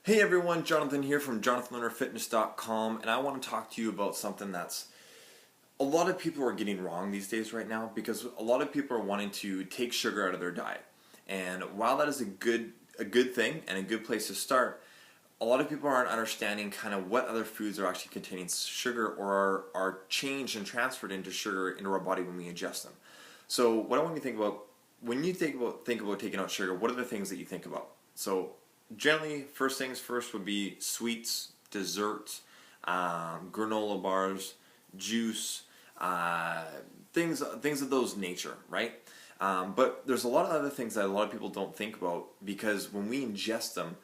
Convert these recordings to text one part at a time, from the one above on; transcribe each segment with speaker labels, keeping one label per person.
Speaker 1: Hey everyone, Jonathan here from jonathanlearnerfitness.com, and I want to talk to you about something that's a lot of people are getting wrong these days right now, because a lot of people are wanting to take sugar out of their diet. And while that is a good thing and a good place to start, a lot of people aren't understanding kind of what other foods are actually containing sugar or are changed and transferred into sugar into our body when we ingest them. So what I want you to think about when you think about taking out sugar, what are the things that you think about? So generally, first things first would be sweets, desserts, granola bars, juice, things of those nature, right? But there's a lot of other things that a lot of people don't think about, because when we ingest them,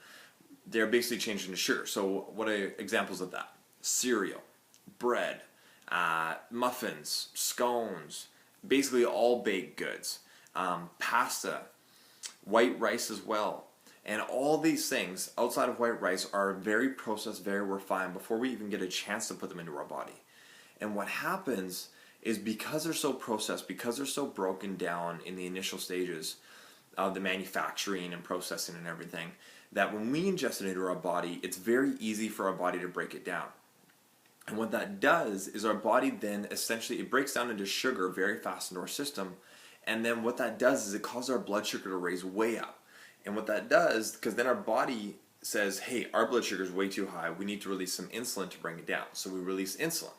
Speaker 1: they're basically changed into sugar. So what are examples of that? Cereal, bread, muffins, scones, basically all baked goods, pasta, white rice as well. And all these things outside of white rice are very processed, very refined before we even get a chance to put them into our body. And what happens is, because they're so processed, because they're so broken down in the initial stages of the manufacturing and processing and everything, that when we ingest it into our body, it's very easy for our body to break it down. And what that does is our body then essentially, it breaks down into sugar very fast into our system. And then what that does is it causes our blood sugar to raise way up. And what that does, because then our body says, hey, our blood sugar is way too high, we need to release some insulin to bring it down. So we release insulin.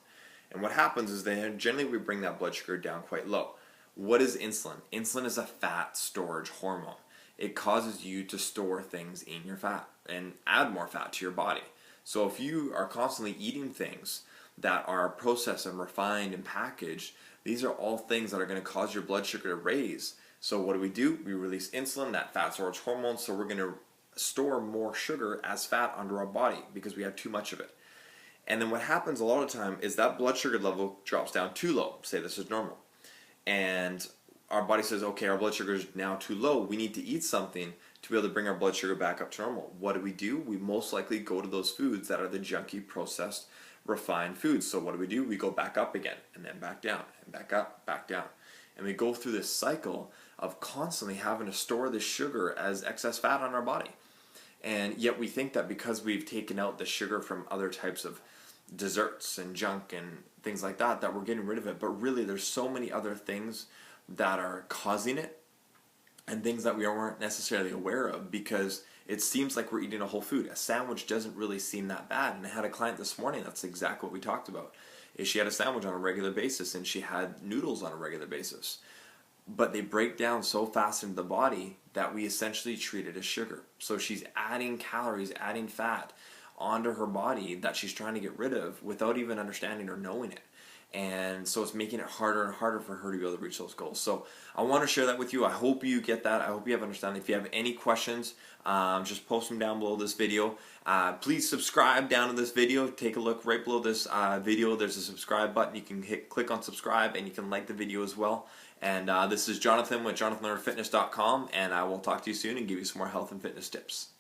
Speaker 1: And what happens is then generally we bring that blood sugar down quite low. What is insulin? Insulin is a fat storage hormone. It causes you to store things in your fat and add more fat to your body. So if you are constantly eating things that are processed and refined and packaged, these are all things that are going to cause your blood sugar to raise. So what do? We release insulin, that fat storage hormone, so we're going to store more sugar as fat under our body because we have too much of it. And then what happens a lot of the time is that blood sugar level drops down too low. Say this is normal. And our body says, okay, our blood sugar is now too low. We need to eat something to be able to bring our blood sugar back up to normal. What do? We most likely go to those foods that are the junky, processed, refined foods. So what do? We go back up again, and then back down, and back up, back down. And we go through this cycle of constantly having to store this sugar as excess fat on our body. And yet we think that because we've taken out the sugar from other types of desserts and junk and things like that, that we're getting rid of it. But really, there's so many other things that are causing it, and things that we weren't necessarily aware of, because it seems like we're eating a whole food. A sandwich doesn't really seem that bad. And I had a client this morning, that's exactly what we talked about. Is she had a sandwich on a regular basis, and she had noodles on a regular basis. But they break down so fast into the body that we essentially treat it as sugar. So she's adding calories, adding fat onto her body that she's trying to get rid of without even understanding or knowing it. And so it's making it harder and harder for her to be able to reach those goals. So I want to share that with you. I hope you get that. I hope you have understanding. If you have any questions, just post them down below this video. Please subscribe down to this video. Take a look right below this video. There's a subscribe button. You can click on subscribe, and you can like the video as well. And this is Jonathan with jonathanlearnerfitness.com, and I will talk to you soon and give you some more health and fitness tips.